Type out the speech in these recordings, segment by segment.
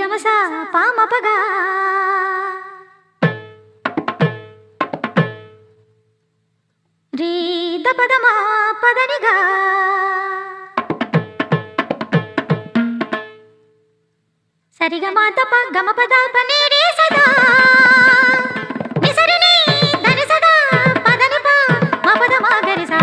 నిదమసా పామపగా రీ దపదమా పదనిగా సరిగా మా తప గమ పద పని రే సదా నిసరిని ధని సదా పదని పా మా పద మా గరి సా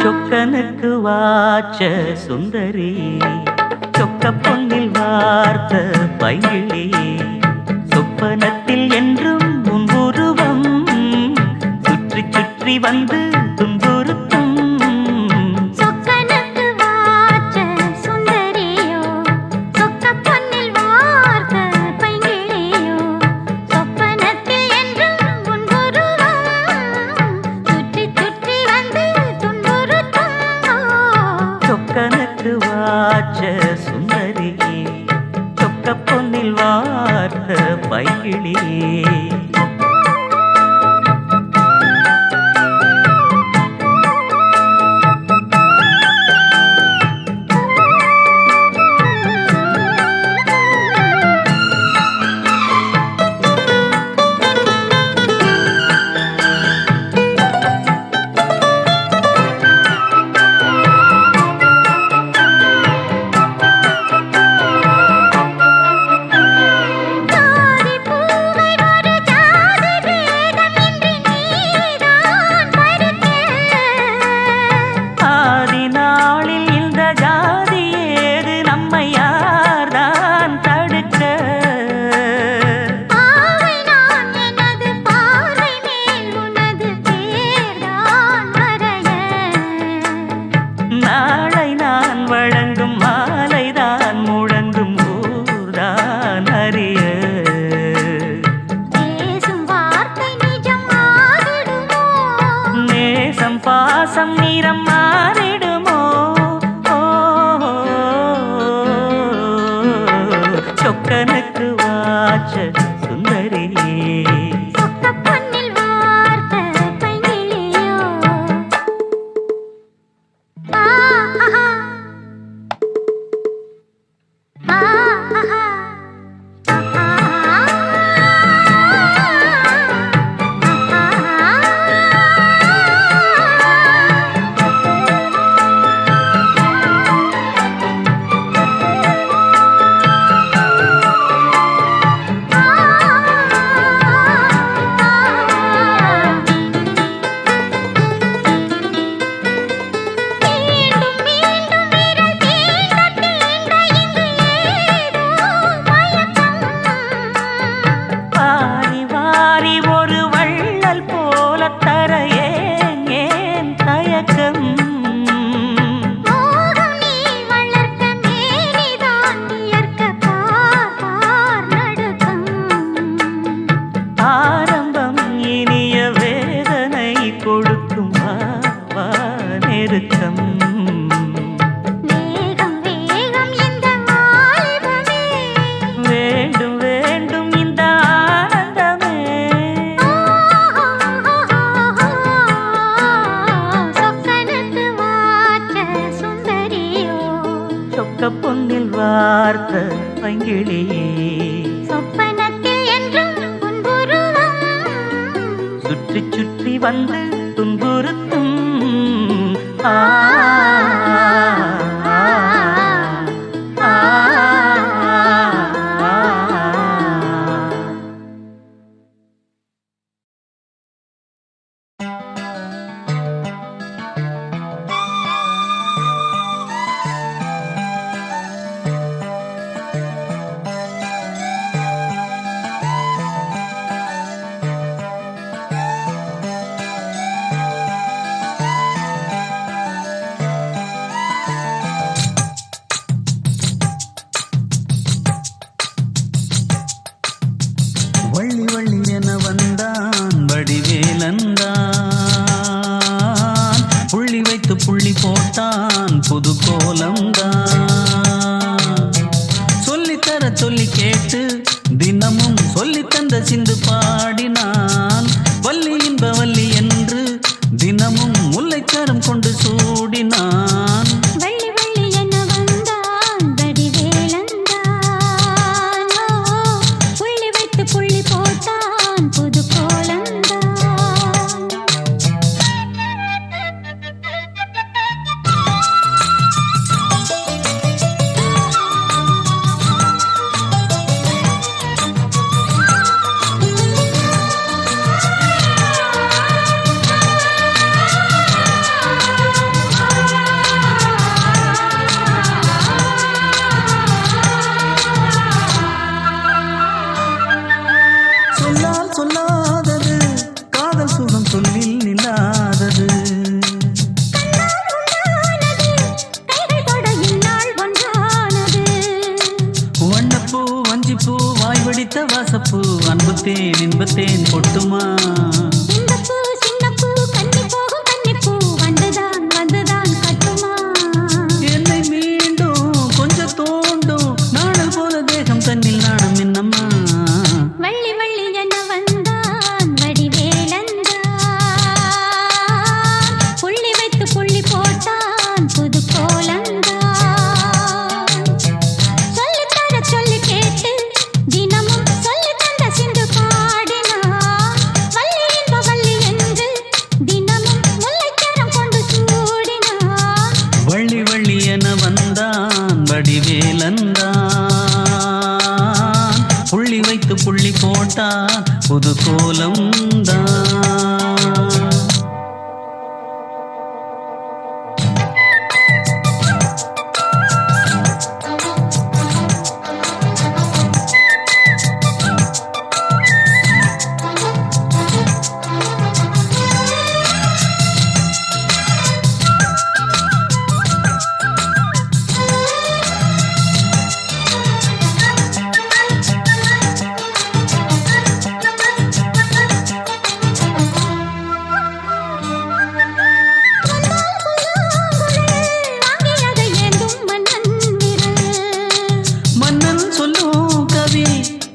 சொக்கனுக்கு வாச்ச சுந்தரி சொக்க பொன்னில் வார்த்த பைங்கிளி சொப்பனத்தில் என்றும் உன் உருவம் சுற்றி சுற்றி வந்து துன்புறுத்தும் சொக்கனுக்கு வாச்ச சுந்தரியோ சொக்க பொன்னில் வார்த்த பைங்கிளியோ சொப்பனத்தில் என்றும் உன் உருவம் சுற்றி சுற்றி வந்து துன்புறுத்தும் சொக்கனுக்கு வாச்ச சுந்தரி சொக்க பொன்னில் வார்த்த பைங்கிளி ஜாதி பூவை ஒரு ஜாதி பேதமின்றி நீதான் பருக்க ஆதி நாளில் இந்த ஜாதி ஏது நம்மை யார்தான் தடுக்க பாவை நான் எனது பார்வை மேல் உனது பேர்தான் வரைய நாளை நான் வழங்கும் மாலைதான் முழங்கும் ஊர்தான் அறிய பேசும் வார்த்தை நிஜம் ஆகிடுமோ நேசம் பாசம் நிறம் மாறிடுமோ சொக்கனுக்கு வாச்ச சுந்தரி சொக்க பொன்னில் வார்த்த பைங்கிளியோ ஆஹா ஆஹா மீண்டும் மீண்டும் விரல் தீண்ட தீண்ட இங்கு ஏதோ மயக்கம் வாரி வாரி ஒரு வள்ளல் போல தர ஏன் தயக்கம் மோகம் நீ வளர்த்த மேனிதான் வியர்க்க பார் பார் நடுக்கம் ஆரம்பம் இனிய வேதனை கொடுக்கும் வா நெருக்கம் வேகம் வேகம் இந்த வாலிபமே வேண்டும் வேண்டும் இந்த ஆனந்தமே சொக்கனுக்கு வாச்ச சுந்தரியோ சொக்க பொன்னில் வார்த்த பைங்கிளி சொப்பனத்தில் என்றும் உன் உருவம் சுற்றி சுற்றி வந்து துன்புறுத்தும் ஆ வள்ளி வள்ளி என வந்தான் வடிவேலந்தான் புள்ளி வைத்து புள்ளி போட்டான் புது கோலம்தான் சொல்லித்தர சொல்லி கேட்டு தினமும் சொல்லி தந்த சிந்து பாடினான் வள்ளி இன்ப வள்ளி என்று தினமும் முல்லைச்சரம் கொண்டு சூடினான் வள்ளி வள்ளி என வந்தான் வடிவேலந்தான் புள்ளி வைத்து புள்ளி போட்டான் புது கோலந்தான் சொல்லாதது காதல் சுகம் சொல்லில் நில்லாதது வண்ணப்பூ வஞ்சிப்பூ வாய் வடித்த வாசப்பூ அன்புத்தேன் இன்பத்தேன் கொட்டுமா என்னை மீண்டும் கொஞ்சம் தோண்டும் நாடல் போல தேகம் தன்னில் நாணம் என்னம்மா வள்ளி வள்ளி என வந்தான் வடிவேலந்தான் புள்ளி வைத்து புள்ளி போட்டான் புது கோலந்தான் சொல்லித்தர சொல்லி கேட்டு தினமும் சொல்லி தந்த சிந்து பாடினான் வள்ளி இன்ப வள்ளி என்று தினமும் முல்லைச்சரம் கொண்டு சூடினான் வள்ளி வள்ளி என வந்தான் வடிவேலந்தான் புள்ளி வைத்து புள்ளி போட்டான் புது கோலம்தான்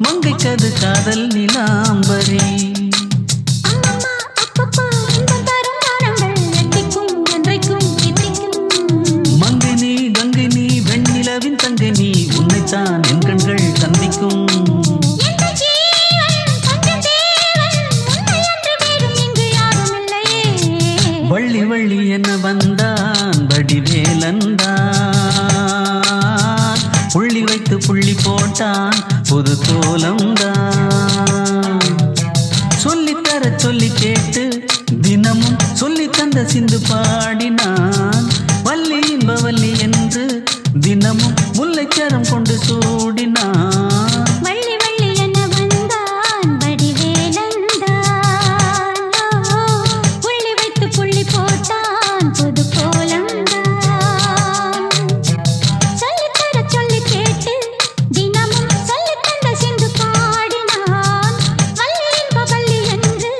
மங்கைக்கது காதல் நிலாம்பரி மங்கை நீ கங்கை நீ வெண்ணிலவின் தங்கை நீ உன்னைத்தான் என் கண்கள் சந்திக்கும் வள்ளி வள்ளி என வந்தான் வடிவேலந்தான் புள்ளி வைத்து புள்ளி போட்டான் புது கோலம்தான் சொல்லித்தர சொல்லி கேட்டு தினமும் சொல்லி தந்த சிந்து பாடினான் வள்ளி இன்ப வள்ளி என்று தினமும் முல்லைச்சரம் கொண்டு சூடினான் வள்ளி வள்ளி என வந்தான் வடிவேலந்தான் புள்ளி வைத்து புள்ளி போட்டான் புது கோலந்தான் சொல்லித்தர சொல்லி கேட்டு தினமும் சொல்லி தந்த சிந்து பாடினான் வள்ளி இன்ப வள்ளி என்று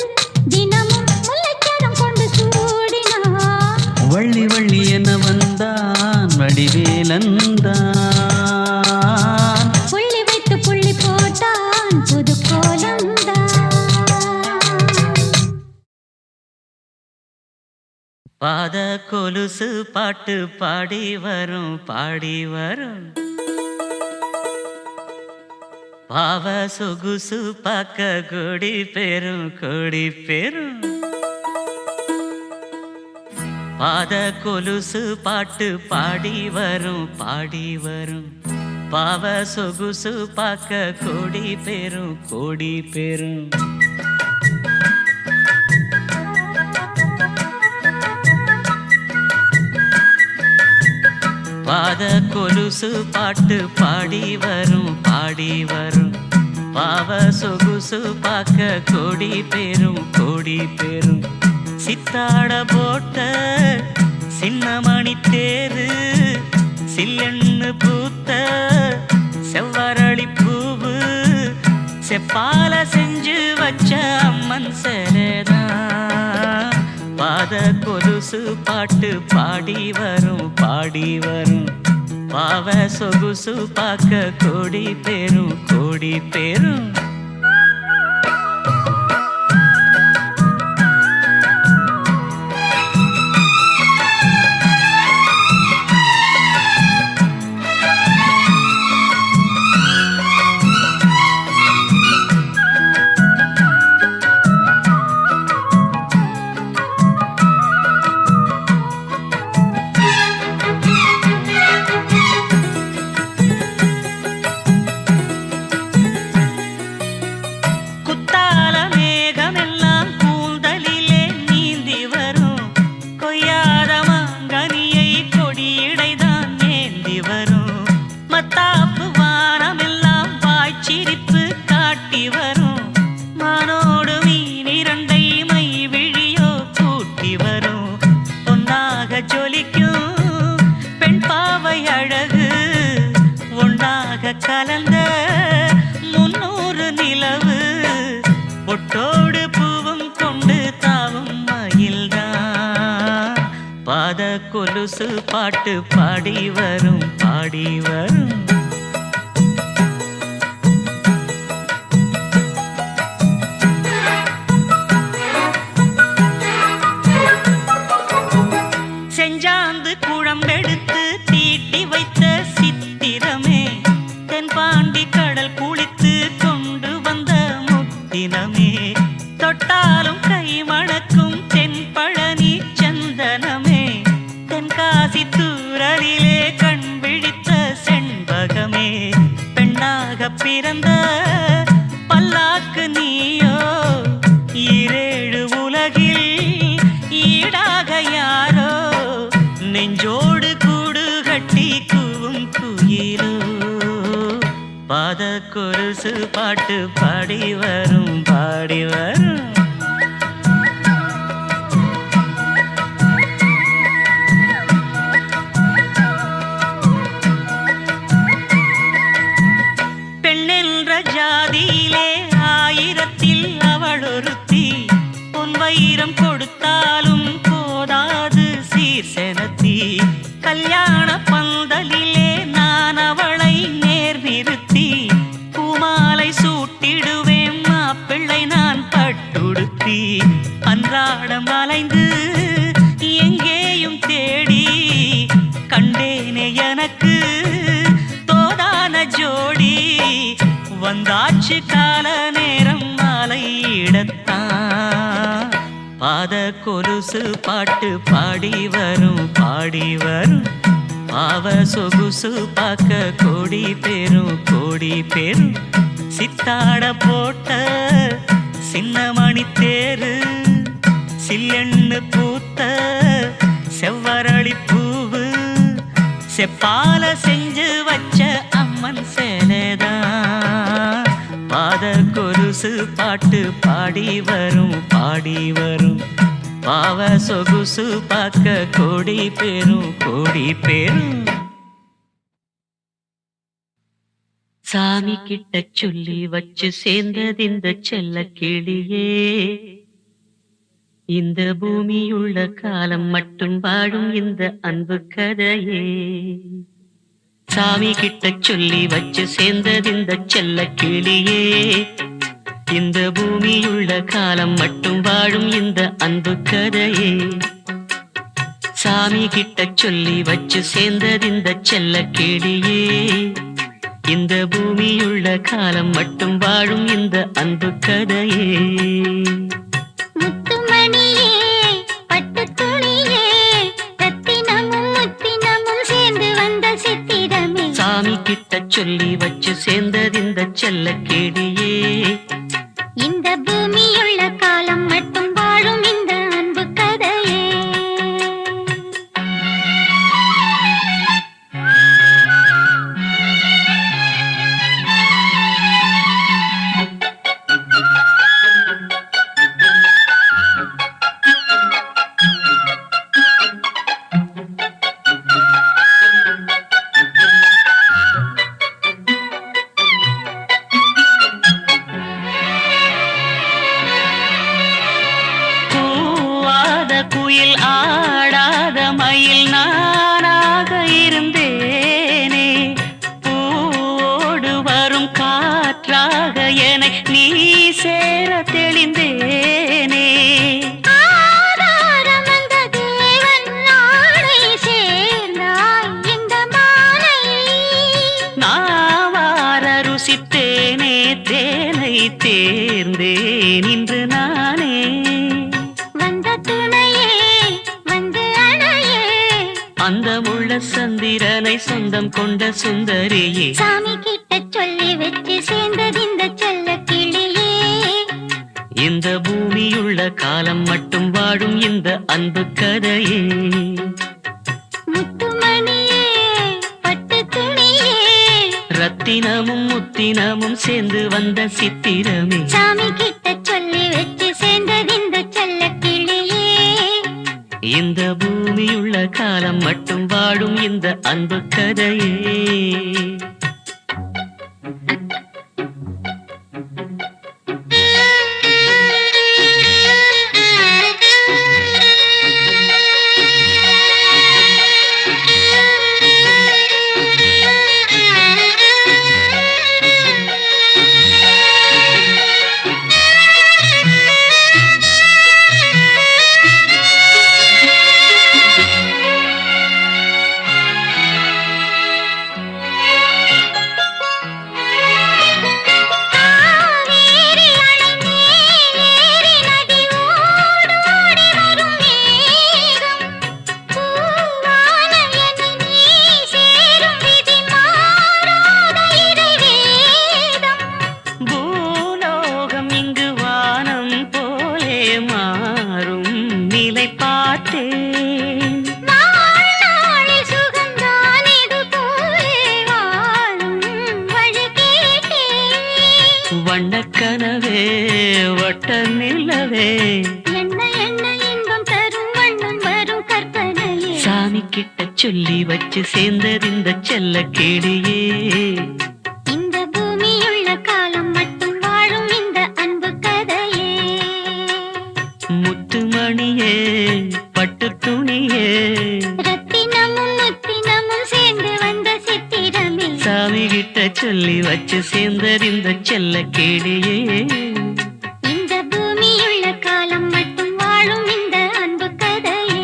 தினமும் முல்லைச்சரம் கொண்டு சூடினான் வள்ளி வள்ளி என வந்தான் வடிவேலந்தான் புள்ளி வைத்து புள்ளி போட்டான் புது கோலந்தான் பாத கொலுசு பாட்டு பாடி வரும் பாவ சொகுசு பார்க்க கொடி பெரும் பாத கொலுசு பாட்டு பாடி வரும் பாவ சொகுசு பார்க்க கொடி பெரும் பாத கொலுசு பாட்டு பாடி வரும் பாவ சொகுசு பார்க்க கொடி பெரும் சித்தாட போட்ட சின்னமணி தேரு சில்லெண்ணு பூத்த செவ்வரளி பூவு செப்பால செஞ்சு வச்ச அம்மன் சேரதான் பாத கொலுசு பாட்டு பாடி வரும் பாவ சொகுசு பார்க்க கோடி பேரும் கோடி பேரும். கலந்த 300 நிலவு பொட்டோடு பூவும் கொண்டு தாவும் மயில்தான் பாத கொலுசு பாட்டு பாடி வரும் பாடி வரும். செஞ்சாந்து குழம்பெடுத்து தீட்டி வைத்த சித்திரமே தென்பாண்டி கடல் குளித்து கொண்டு வந்த முத்தினமே தொட்டாலும் கை மணக்கும் தென்பழனி சந்தனமே தென்காசி தூரலிலே கண் விழித்த செண்பகமே பெண்ணாக பிறந்த பல்லாக்கு நீயோ ஈரேழு உலகில் ஈடாக யாரோ நெஞ்சோடு கூடு கட்டி கூவும் குயிலோ பாத கொலுசு பாட்டு பாடி வரும் பாடி வரும். பெண்ணென்ற ஜாதியிலே 1000ல் அவள் ஒருத்தி பொன் வைரம் கொடுத்தாலும் போதாது சீர்செனத்தி கல்யாண பந்தலிலே நான் அவளை நேர் நிறுத்தி பூமாலை சூட்டிடுவேன் மாப்பிள்ளை நான் பட்டுடுத்தி அன்றாடம் அலைந்து எங்கேயும் தேடி கண்டேனே எனக்கு தோதான ஜோடி வந்தாச்சு கால நேரம் மாலையிடத்தான் பாத கொலுசு பாட்டு பாடி வரும் பாடி வரும். பாவ சொகுசு பார்க்க கோடி பேரும் கோடி பேரும் சித்தாட போட்ட சின்னமணி தேரு சில்லெண்ணு பூத்த செவ்வரளி பூவு செப்பால செஞ்சு வச்ச அம்மன் சேலைதான் பாத கொலுசு பாட்டு பாடி வரும் பாடி வரும். பாவ சொகுசு பார்க்க கோடி பேரும் கோடி பேரும். சாமி கிட்ட சொல்லி வச்சு சேர்ந்தது இந்த செல்ல கிளியே இந்த பூமியுள்ள காலம் மட்டும் வாழும் இந்த அன்பு கதையே சாமி கிட்ட சொல்லி வச்சு சேர்ந்தது இந்த செல்ல கிளியே இந்த பூமியுள்ள காலம் மட்டும் வாழும் இந்த அன்பு கதையே சாமி கிட்ட சொல்லி வச்சு சேர்ந்தது இந்த செல்ல கிளியே இந்த பூமியுள்ள காலம் மட்டும் வாழும் இந்த அன்பு கதையே. முத்துமணியே பட்டு துணியே ரத்தினமும் முத்தினமும் சேர்ந்து வந்த சித்திரமே சாமி கிட்ட சொல்லி வச்சு சேர்ந்தது இந்த செல்ல கிளியே இந்த பூமியுள்ள காலம் மட்டும் வாழும் இந்த அன்பு கதையே. குயில் ஆடாத மயில் நானாக இருந்தேனே ருசித்தேனே தேனை தேர்ந்தேன் இன்று நானே. வந்த துணையே வந்து அணையே, அந்த முள்ள சந்திரனை சொந்தம் கொண்ட சுந்தரியே. சாமி கிட்ட சொல்லி வச்சு சேர்ந்தது இந்த செல்ல கிளியே. இந்த பூமியுள்ள காலம் மட்டும் வாழும் இந்த அன்பு கதையே. முத்துமணியே பட்டு துணியே, ரத்தினமும் முத்தினமும் சேர்ந்து வந்த சித்திரமே. சாமி கிட்ட சொல்லி வச்சு சேர்ந்தது இந்த செல்ல கிளியே. இந்த பூமியுள்ள காலம் மட்டும் வாழும் இந்த அன்பு கதையே. காவேரி அணை மேலேறி நதி ஓடோடி வரும் மேகம், பூவான என்னை நீ சேரும் விதி மாறாத இறைவேதம். பூலோகம் இங்கு வானம் போலே மாறும் நிலை பார்த்தேன். வாழ்நாளில் சுகந்தான் இது போலே வாழும் வழி கேட்டேன். வண்ணக்கனவே வட்ட நிலவே, என்ன என்ன இன்பம் தரும் வண்ணம் வரும் கற்பனையே. சாமி கிட்ட சொல்லி வச்சு சேர்ந்தது இந்த செல்ல கேடியே. இந்த பூமியுள்ள காலம் மட்டும் வாழும் இந்த அன்பு கதையே. முத்துமணியே பட்டு துணியே, ரத்தினமும் முத்தினமும் சேர்ந்து வந்த சித்திரமே. சாமி கிட்ட சொல்லி வச்சு சேர்ந்தது இந்த செல்ல கேடியே. இந்த பூமியுள்ள காலம் மட்டும் வாழும் இந்த அன்பு கதையே.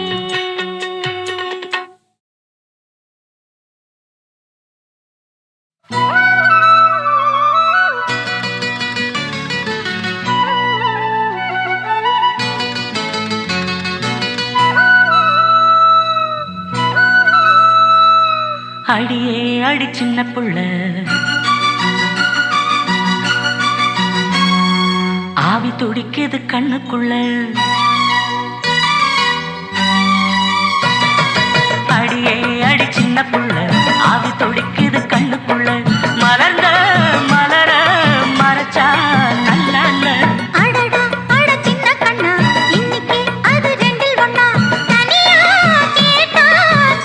அடியே அடி சின்ன புள்ள, ஆவி துடிக்குது கண்ணுக்குள்ள. அடியே அடி சின்ன புள்ள, ஆவி துடிக்குது கண்ணுக்குள்ள. மலர்ந்த மலர மறைச்சா நல்ல அடடா அட சின்ன கண்ணா, இன்னைக்கு அது ரெண்டில் ஒண்ணா. தனியா கேட்டா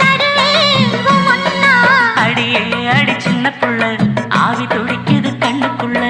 தருவேன் ஒண்ணா. அடியே அடி சின்ன புள்ள, ஆவி துடிக்குது கண்ணுக்குள்ள.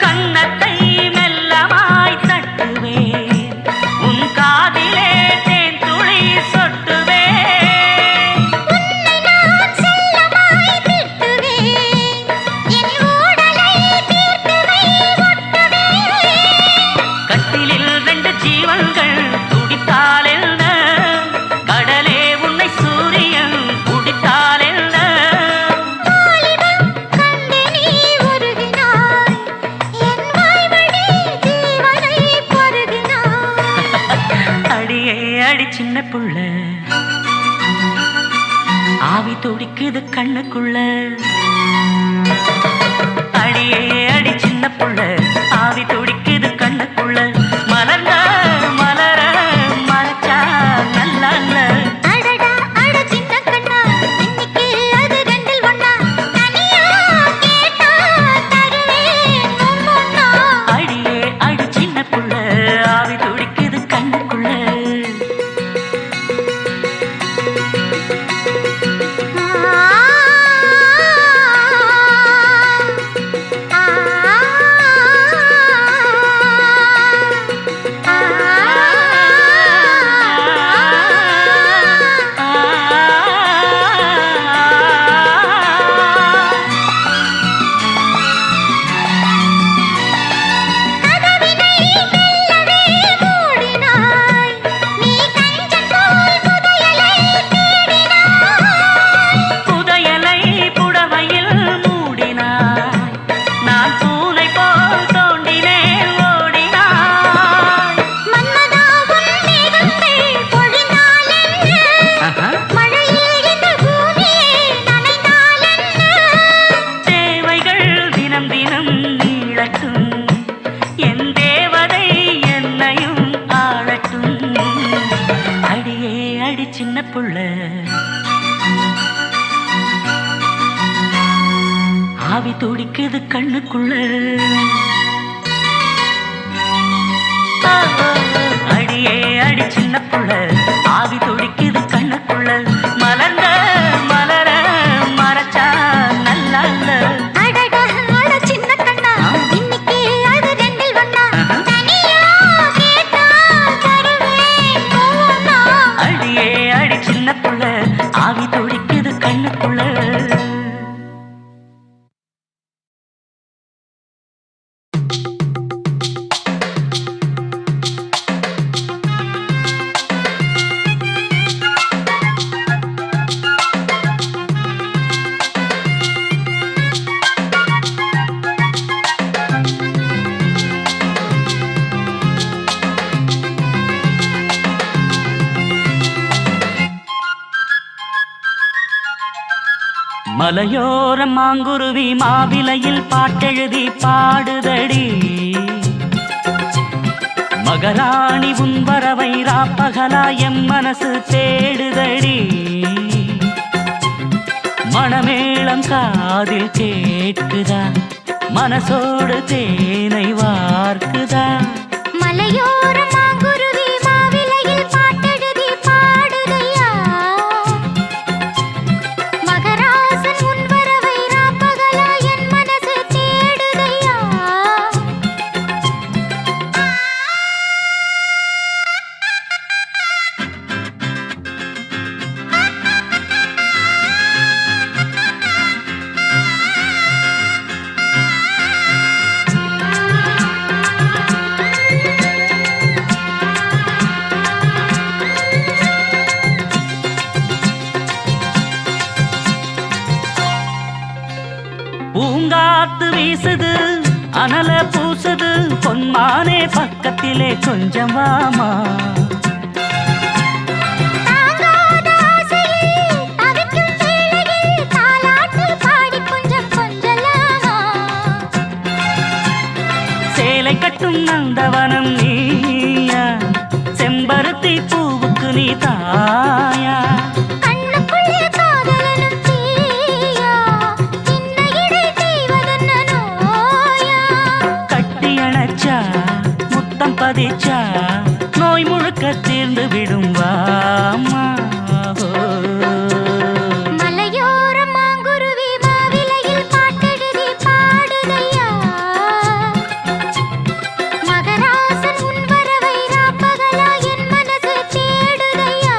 கன்னத்தை மெல்லமாய் தட்டுவேன், உன் காதிலே தேன் துளி சொட்டுவேன். உன்னை நான் செல்லமாய் திட்டுவேன், என் ஊடலை தீர்த்துவை ஒட்டுவேன். கட்டிலில் ரெண்டு ஜீவன்கள் துடித்தால் என்ன, கடலே உன்னை சூரியன் குடித்தால் என்ன. வாலிபம் கண்டு நீ உருகினாய், என் வாய்வழி ஜீவனை பருகினாய். அடியே அடி சின்ன புள்ள, ஆவி துடிக்குது கண்ணுக்குள்ள. அடியே அடி சின்ன புள்ள, ஆவி துடிக்குது கண்ணுக்குள்ள. மலர்ந்த மலர மறைச்சா நல்ல அடடா அட சின்ன கண்ணா, ஆவி துடிக்குது கண்ணுக்குள்ள. அடியே அடி சின்ன புள்ள, ஆவி துடிக்குது கண்ணுக்குள்ள. மலர்ந்த மலர மறைச்சா நல்லா இல்ல. அடியே அடி சின்ன புள்ள, ஆவி துடிக்குது கண்ணுக்குள்ள. மலையோர மாங்குருவி மாவிலையில் பாட்டெழுதி பாடுதடி. மகராணி உன் வரவை ராப்பகலா எம் மனசு தேடுதடி. மணமேளம் காதில் கேட்குதா, மனசோடு தேனை வார்க்குதா. மலையோர மாங்குருவி மாவிலையில் பாட்டெழுதி பாடுதையா. மகராசன் உன் வரவை ராப்பகலா என் மனசு தேடுதையா. பூங்காத்து வீசுது அனல பூசுது, பொன்மானே பக்கத்திலே கொஞ்சம் வாமா. தாங்காத ஆசையில் தவிக்கும் வேளையில் தாலாட்டு பாடி கொஞ்சம் கொஞ்சலாமா. சேலை கட்டும் நந்தவனம் நீயா, செம்பருத்தி பூவுக்கு நீ தாயா. கண்ணுக்குள்ளே காதலனும் தீயா, சின்ன இடை செய்வதென்ன நோயா. கட்டி அணைச்சா முத்தம் பதிச்சா நோய் முழுக்க தீர்ந்து விடும் வாமா. மலையோர மாங்குருவி மாவிலையில் பாட்டெழுதி பாடுதையா. மகராசன் உன் வரவை ராப்பகலா என் மனசு தேடுதையா.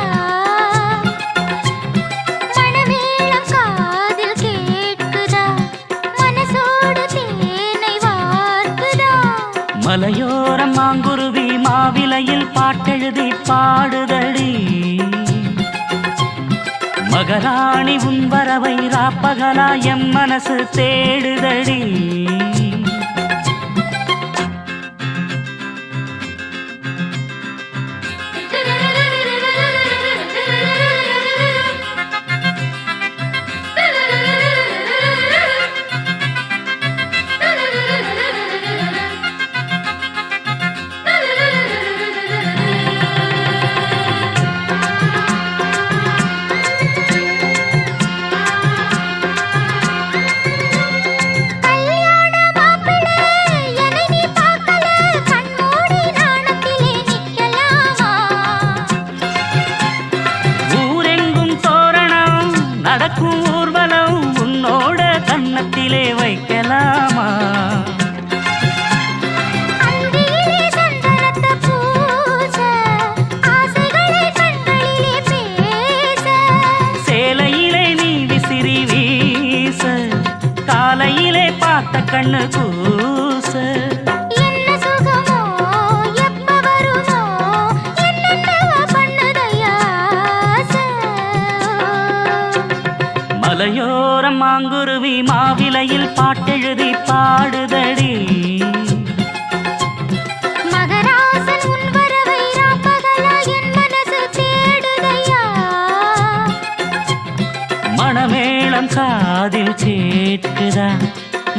மணமேளம் காதில் கேட்குதா, மனசோடு தேனை வார்க்குதா. மலையோர மாங்குருவி மாவிலையில் பாட்டெழுதி பாடுதடி. மகராணி உன் வரவை ராப்பகலா எம் மனசு தேடுதடி. கல்யாண மாப்பிள்ளை என்னை நீ பார்க்கல, கண்மூடி நாணத்திலே நிக்கலாமா. ஊரெங்கும் தோரணம் நடக்கும் ஊர்வலம் உன்னோட கன்னத்திலே வைக்கலாமா. அந்தியிலே சந்தனத்த பூச, ஆசைகளை கண்களிலே பேச. சேலையிலே நீ விசிறி வீச, காலையிலே பார்த்த கண்ணு கூச. என்ன சுகமோ எப்ப வருமோ, என்னென்னவோ பண்ணுதையா ஆசை. மலையோர மாங்குருவி மாவிலையில் பாட்டெழுதி பாடுதடி. மகராசன் உன் வரவை ராப்பகலா என் மனசு தேடுதையா. மணமேளம் காதில் கேட்குதா,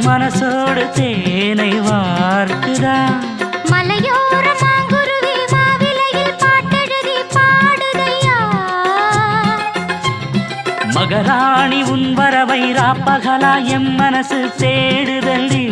மனசோடு தேனை வார்க்குதா. மலையோர மாங்குருவி மாவிலையில் பாட்டெழுதி பாடுதையா. மகராணி உன் வரவை ராப்பகலா எம் மனசு தேடுதல்லி.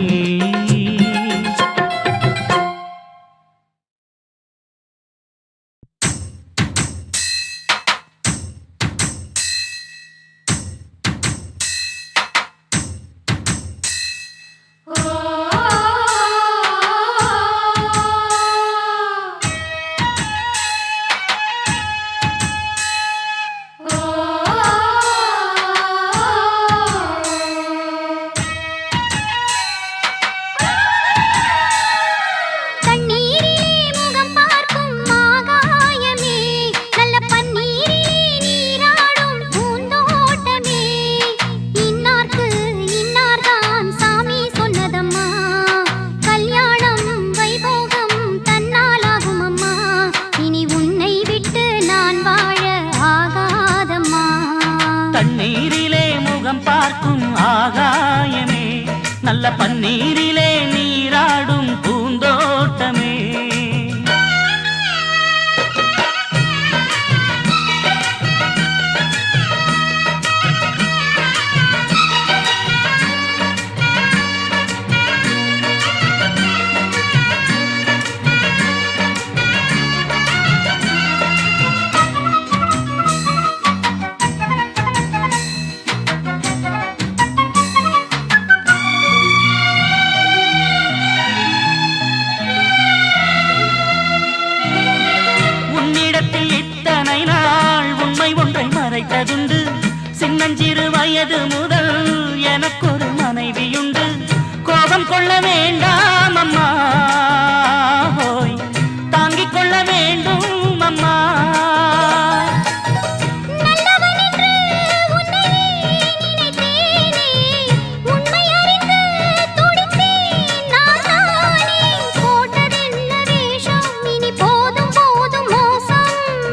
நல்ல பன்னீரிலே நீராடும் பூந்தோட்டமே. மறைத்ததுண்டு சின்னஞ்சிறு வயது முதல் எனக்கொரு மனைவியுண்டு. கோபம் கொள்ள வேண்டாம் அம்மா, ஹோய் தாங்கிக் கொள்ள வேண்டும் அம்மா.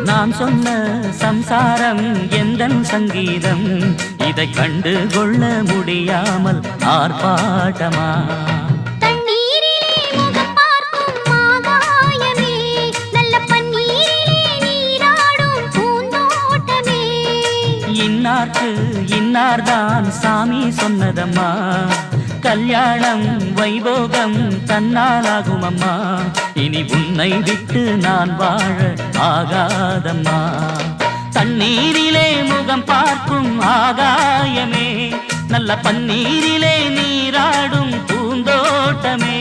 நான் சொன்ன சம்சாரம் எந்தன் சங்கீதம், இதை கண்டு கொள்ள முடியாமல் ஆர்ப்பாட்டமா. தண்ணீரிலே முகம் பார்க்கும் ஆகாயமே, நல்ல பன்னீரிலே நீராடும் பூந்தோட்டமே. இன்னார்க்கு இன்னார்தான் சாமி சொன்னதம்மா, கல்யாணம் வைபோகம் தன்னாலாகும் அம்மா. இனி உன்னை விட்டு நான் வாழ ஆகாதம்மா. தண்ணீரிலே முகம் பார்க்கும் ஆகாயமே, நல்ல பன்னீரிலே நீராடும் பூந்தோட்டமே.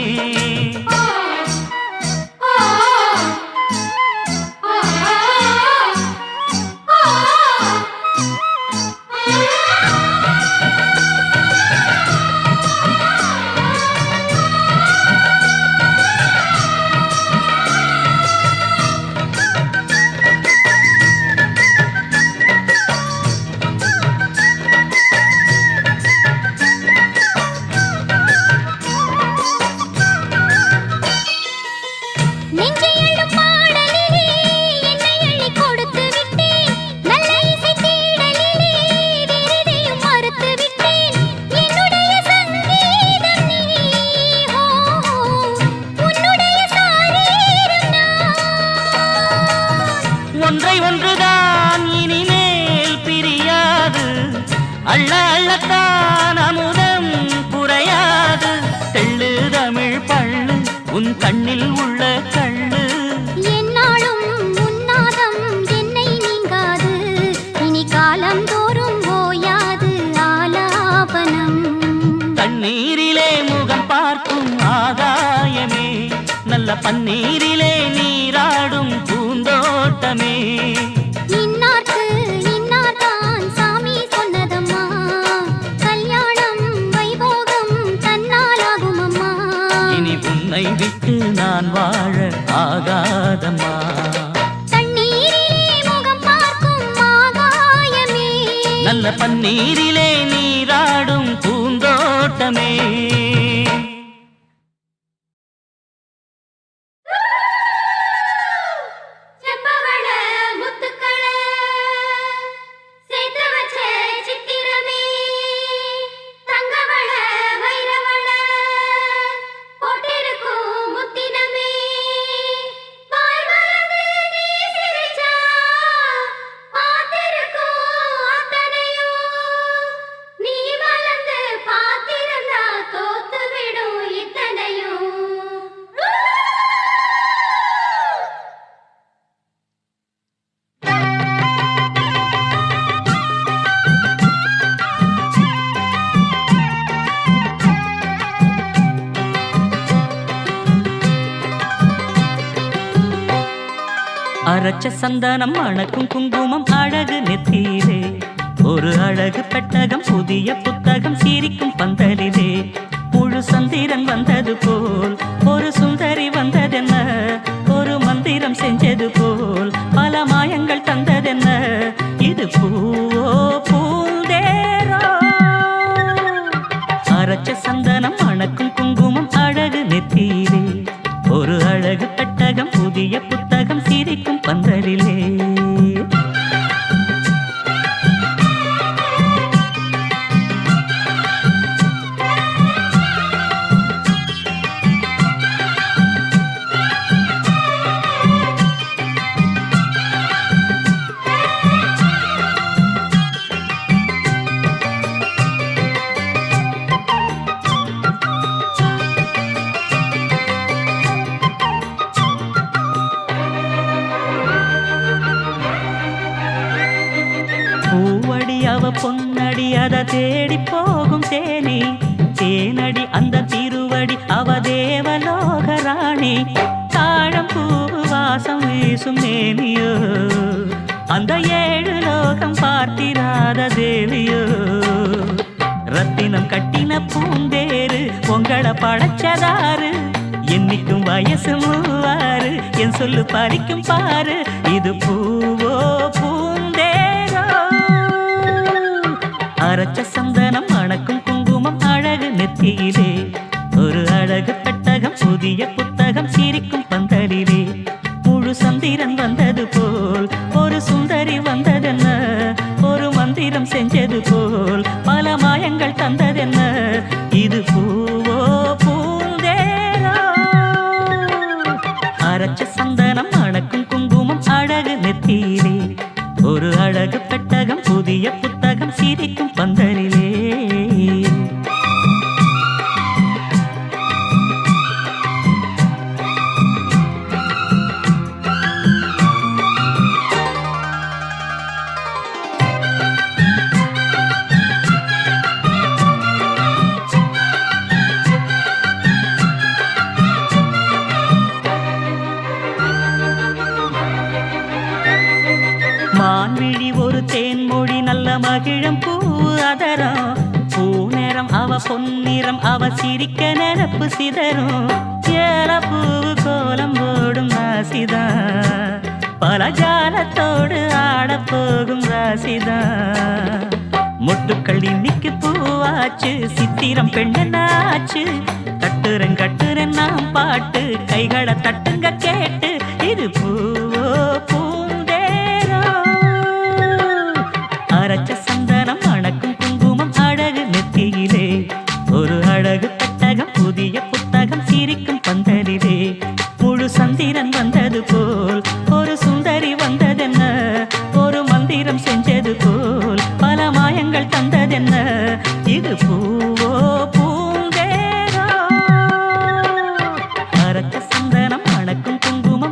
ஒன்றை ஒன்றுதான் இனிமேல் பிரியாது, அள்ள அள்ளத்தான் அமுதம் குறையாது. தெள்ளு தமிழ் பள்ளு உன் கண்ணில் உள்ள கள்ளு, என்னாலும் உன்னாதம் என்னை நீங்காது. இனி காலம் தோறும் ஓயாது ஆலாபனம். தண்ணீரிலே முகம் பார்க்கும் ஆகாயமே, நல்ல பன்னீரிலே நீராடும் பூந்தோட்டமே. இன்னார்க்கு இன்னார்தான் சாமி சொன்னதம்மா, கல்யாணம் வைபோகம் தன்னாலாகும் அம்மா. இனி உன்னை விட்டு நான் வாழ ஆகாதம்மா. தண்ணீரிலே முகம் பார்க்கும் ஆகாயமே, நல்ல பன்னீரிலே நீராடும் பூந்தோட்டமே. அரைச்ச சந்தனம் மணக்கும் குங்குமம் அழகு நெத்தியிலே ஒரு அழகு பெட்டகம் புதிய புத்தகம் சிரிக்கும் பந்தலிலே முழு சந்திரன் வந்தது போல் ஒரு சுந்தரி வந்ததென்ன ஒரு மந்திரம் செஞ்சது போல் பல மாயங்கள் தந்ததென்ன இது பூவோ பூந்தேரோ அரைச்ச சந்தனம் மணக்கும் குங்குமம் அழகு நெத்தியிலே ஒரு அழகு பெட்டகம் புதிய புத்தகம் சிரிக்கும் பந்தலிலே பூவடி அவ பொன்னடி அத தேடி போகும் தேனி தேனடி அந்த திருவடி அவ தேவலோக ராணி தாழம் பூவு வாசம் வீசும் மேனியோ அந்த ஏழு லோகம் பார்த்திராத தேவியோ ரத்தினம் கட்டின பூந்தேரு உங்களை படைச்சதாரு என்னைக்கும் வயசு மூவாரு என் சொல்லு பறிக்கும் பாரு இது பூவோ பூந்தேரோ அரைச்ச சந்தனம் மணக்கும் குங்குமம் அழகு நெத்தியிலே ஒரு அழகு பெட்டகம் புதிய புத்தகம் சிரிக்கும் பந்தலிலே முழு சந்திரன் வந்தது போல் ஒரு சுந்தரி வந்ததென்ன ஒரு மந்திரம் செஞ்சது போல் பல மாயங்கள் தந்ததென்ன இது பூவோ பூந்தேரோ அரைச்ச சந்தனம் மணக்கும் குங்குமம் அழகு நெத்தியிலே ஒரு அழகு பெட்டகம் புதிய புத்தகம் சிரிக்கும் பந்தலிலே மான்விழி ஒரு தேன்மொழி நல்ல மகிழம் பூ அதரம் பூநேரம் அவ பொன்னிறம் அவ சிரிக்க நிரப்பு சிதறும் ஏல பூ கோலம் போடும் ராசிதா பல ஜாலத்தோடு ஆட போகும் ராசிதா முட்டுக்கள் இன்னைக்கு பூவாச்சு சித்திரம் பெண்ணாச்சு கட்டுரன் நாம் பாட்டு கைகளை தட்டுங்க கேட்டு இது பூவோ பூந்தேரோ அரைச்ச சந்தனம் மணக்கும் குங்குமம் அழகு நெத்தியிலே ஒரு அழகு பெட்டகம் புதிய புத்தகம் சிரிக்கும் பந்தலிலே முழு சந்திரன் வந்தது போல் ஒரு சுந்தரி வந்ததென்ன ஒரு மந்திரம் செஞ்சது போல் பல மாயங்கள் தந்ததென்ன இது பூவோ பூந்தேரோ அரைச்ச சந்தனம் மணக்கும் குங்குமம்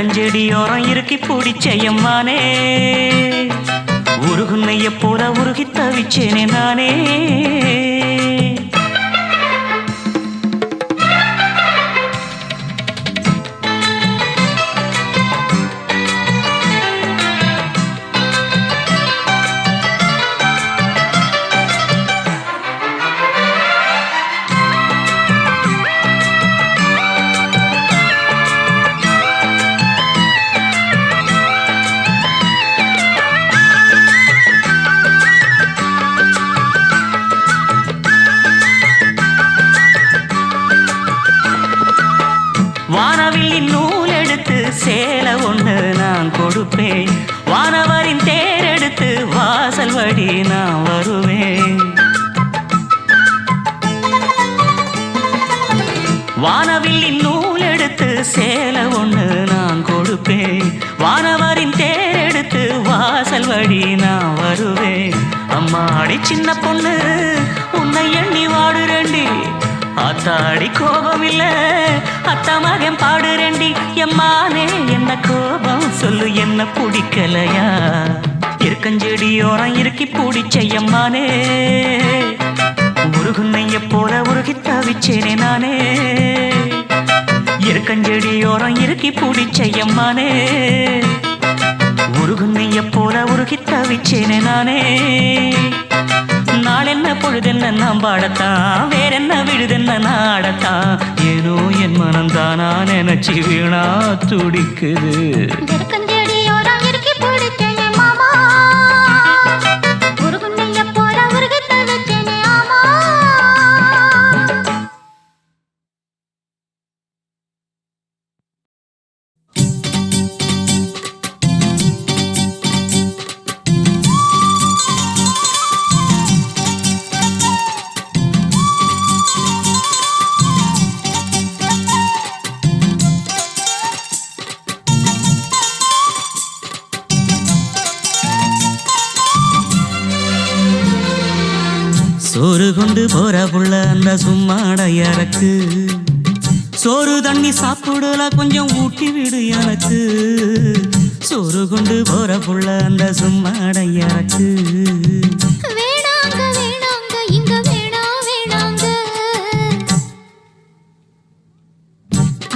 எருக்கஞ்செடியோரம் இறுக்கி பிடிச்சையம்மானே உருகுன்னைய போல உருகி தவிச்சேனே நானே வானவில்லின் நூல் எடுத்து சேலை ஒன்று நான் கொடுப்பேன் வானவரின் தேர் எடுத்து வாசல் வழி நான் வருவேன் வானவில்லின் நூல் எடுத்து சேலை ஒன்று நான் கொடுப்பேன் வானவரின் தேர் எடுத்து வாசல் வழி நான் வருவேன் அம்மாடி சின்ன பொண்ணு உன்னை எண்ணி வாடுறேண்டி ஆத்தாடி கோபம் இல்ல அத்தா மகன் பாடுறேண்டி எம்மானே என்ன கோபம் சொல்லு என்ன பிடிக்கலையா இருக்கஞ்செடியோரம் இறுக்கி பிடிச்ச எம்மானே உருகுன்னைய போல உருகி தவிச்சேனே நானே இருக்கஞ்செடியோரம் இறுக்கி பிடிச்ச எம்மானே உருகுன்னைய போல உருகி தவிச்சேனே நானே நாளென்ன பொழுதென்ன நாம் பாடத்தான் வேறென்ன விழுதென்ன நாடத்தான் ஏனோ என் மனம்தானா நினைச்சு வீணா துடிக்குது சோறு கொண்டு போற புள்ள அந்த சும்மாடையறக்கு சோறு தண்ணி சாப்பிடல கொஞ்சம் ஊட்டி விடு எனக்கு சோறு கொண்டு போற புள்ள அந்த சும்மாடையறக்கு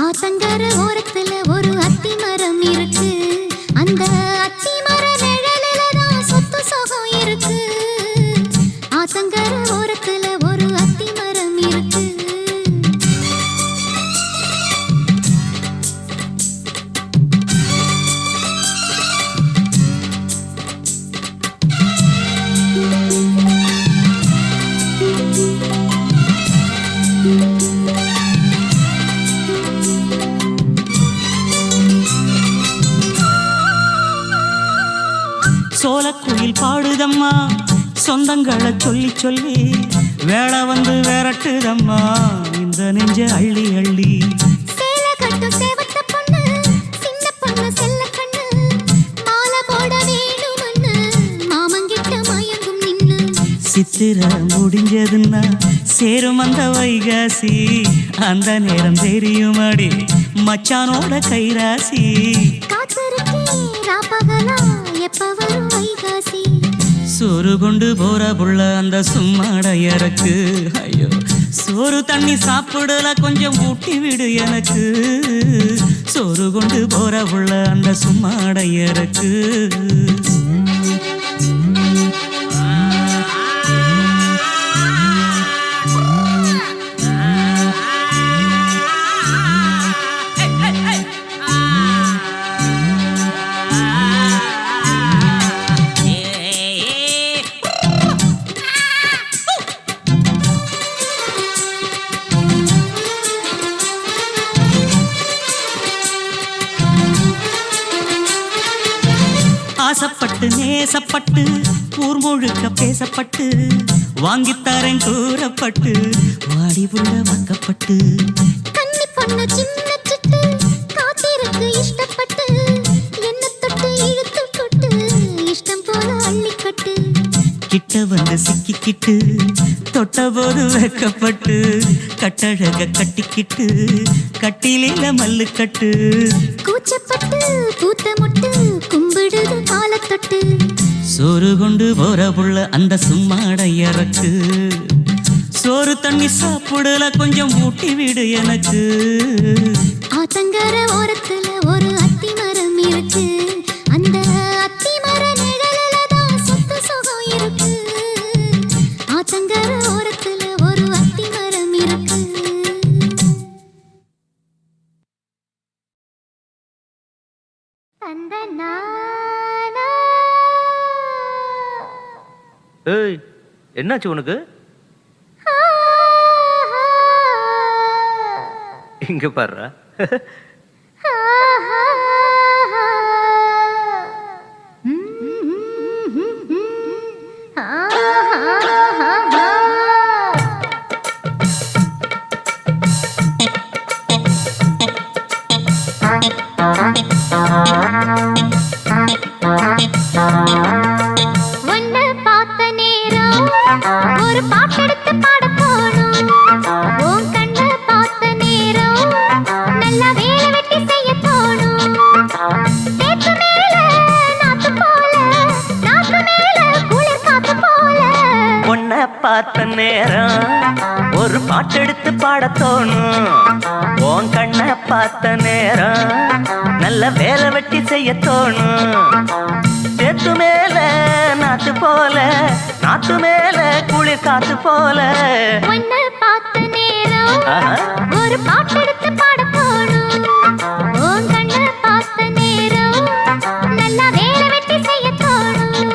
ஆத்தங்கர ஓரத்துல ஒரு அத்தி மரம் இருக்கு அந்த அத்தி மர நிழலில தான் சொத்து சுகம் இருக்கு ஆத்தங்கர ஓரத்துல ஒரு அத்தி மரம் இருக்கு சோலக்குயில் பாடுதம்மா சொந்தங்களை சொல்லி சொல்லி வேளை வந்து விரட்டுதம்மா இந்த நெஞ்ச அள்ளி அள்ளி சேலை கட்டு சேவத்த பொண்ணு சின்ன பொண்ணு செல்ல கண்ணு மாலை போட வேணும்னு மாமங்கிட்ட மயங்கும் நின்னு சித்திர முடிஞ்சதுன்னா சேரும் அந்த வைகாசி அந்த நேரம் தெரியுமாடி மச்சானோட கைராசி காத்திருக்கே ராப்பகலா எப்ப வரும் வைகாசி சோறு கொண்டு போற புள்ள அந்த சும்மாடையறக்கு ஐயோ சோறு தண்ணி சாப்பிடல கொஞ்சம் ஊட்டி விடு எனக்கு சோறு கொண்டு போற புள்ள அந்த சும்மாடையறக்கு ஆசைப்பட்டு நேசப்பட்டு ஊர் முழுக்க பேசப்பட்டு வாங்கித்தாரன் கூறப்பட்டு வாடி புள்ள வாக்கப்பட்டு கன்னி பொண்ணு சின்ன சிட்டு காத்திருக்கு இஷ்டப்பட்டு என்ன தொட்டு இழுத்து கொட்டு இஷ்டம் போல அள்ளிக்கட்டு கிட்ட கிட்ட வந்து சிக்கிக்கிட்டு தொட்ட போது வெக்கப்பட்டு கட்டழக கட்டிக்கிட்டு கட்டிலில மல்லு கட்டு கூச்சப்பட்டு பூத்த முட்டு கும்பிடுது காலத்தொட்டு சோறு கொண்டு போற புள்ள அந்த சும்மாட இறக்கு சோறு தண்ணி சாப்பிடல கொஞ்சம் ஊட்டி விடு எனக்கு ஆத்தங்கர ஓரத்துல ஒரு அத்தி மரம் இருக்கு அந்த அத்தி மர நிழலில தான் சொத்து சுகம் இருக்கு ஆத்தங்கர ஓரத்துல ஒரு அத்தி மரம் இருக்கு அந்த நானா ஏய் என்னாச்சு உனக்கு? இங்க பாருடா. ஒன்னு பார்த்த நேரம் ஒரு பாட்டெடுத்து பாட போனோம் உன் கண்ண பார்த்த நேரம் நல்லா வேலை வெட்டி செய்ய தோணும் தேக்கு மேல நாத்து போல நாத்து மேல குளிர் காத்து போல உன்னை பார்த்த நேரம் ஒரு பாட்டெடுத்து பாட தோணும் உன் கண்ணை பார்த்த நேரம் நல்ல வேலை வெட்டி செய்ய தோணும் சேத்து மேல நாத்து போல நாத்து மேல குளிர் காத்து போல ஒன்னு பார்த்த நேரம் ஒரு பாட்டெடுத்து பாட போனோம் உன் கண்ண பார்த்த நேரம் நல்லா வேலை வெட்டி செய்ய தோணும்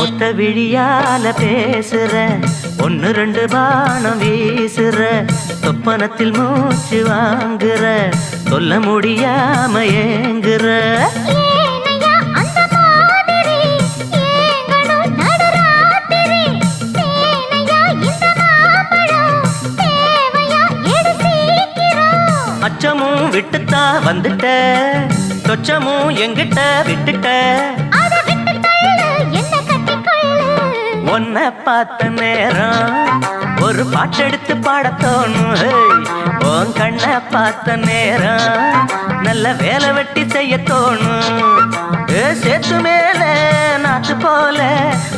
ஒத்த விழியால பேசுற ஒன்னு ரெண்டு பானம் வீசுற சொப்பனத்தில் மூச்சு வாங்குற சொல்ல முடியாம ஏங்குற ஏனையா அந்த மாதிரி ஏங்கணும் நடுராத்திரி ஏனையா இந்த மாம்பழம் தேவையா எடு சீக்கிரம் அச்சமும் விட்டுத்தான் வந்துட்ட சொச்சமும் எங்கிட்ட விட்டுட்ட அத விட்டு தள்ளு என்ன கட்டிக்கொள்ளு உன்னை பார்த்த நேரம் ஒரு பாட்டெடுத்து பாட தோணும் ஹேய். உன் கண்ணை பார்த்த நேரம் நல்ல வேலை வெட்டி செய்ய தோணும் சேத்து மேல நாத்து போல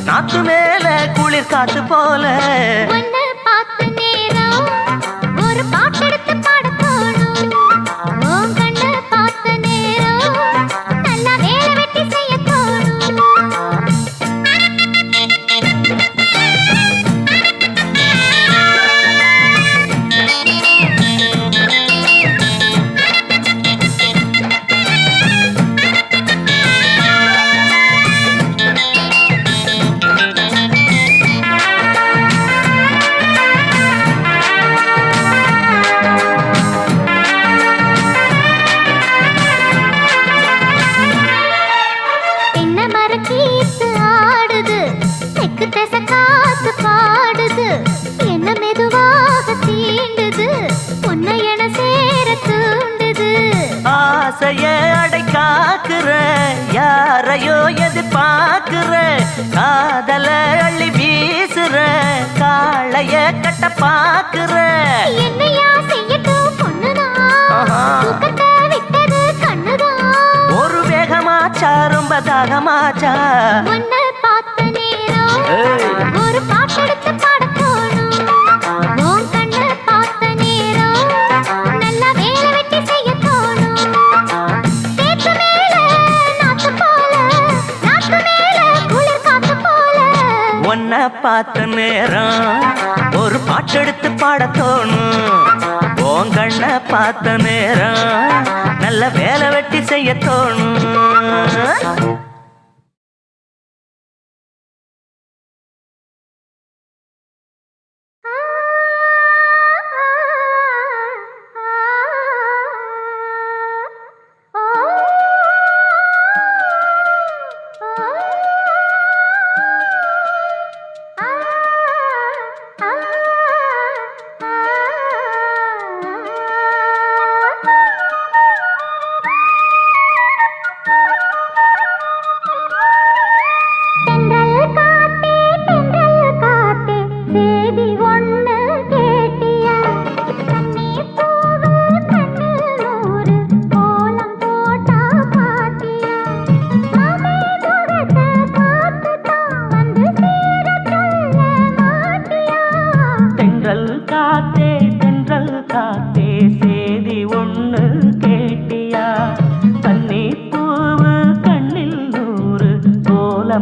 நாத்து மேல குளிர் காத்து போல ஒன்னு பார்த்த நேரம் ஒரு பாட்டெடுத்து பாட தோணும் உன் கண்ண பார்த்த நேரம் நல்லா வேலை வெட்டி செய்ய தோணும் என்ன மரக்கீத்து ஆடுது தெக்கு திசை காத்து பாடுது என்ன மெதுவாக தீண்டுது உன்னை என சேர தூண்டுது ஆசைய அடை காக்குற யாரையோ எதிர்பார்க்கிற காதல அள்ளி வீசுற காளைய கட்ட பாக்குற என்னையா செய்யட்டும் பொண்ணுதான் தூக்கத்தை விட்டது கண்ணுதான் ஒரு வேகமாச்சா ரொம்ப தாகமாச்சா உன்னை பார்த்த நேரம் ஏய். ஒரு பாட்டெடுத்து பாட தோணும் உன் கண்ணை பார்த்த நேரம் நல்லா வேலை வெட்டி செய்ய தோணும் தேக்கு மேல நாத்து போல நாத்து மேல குளிர் காத்து போல உன்னை கண்ணை பார்த்த நேரம் ஒரு பாட்டெடுத்து பாட தோணும் உன் கண்ணை பார்த்த நேரம் நல்ல வேலை வெட்டி செய்ய தோணும்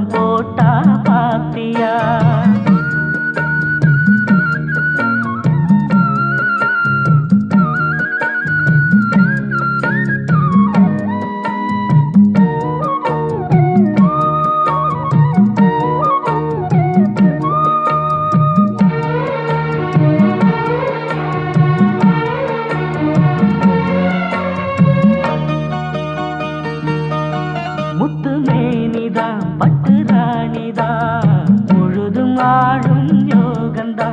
போட்டா பாத்தியா முத்து மேனிதான் பட்டு ராணிதான் முழுதும் ஆடும் யோகந்தா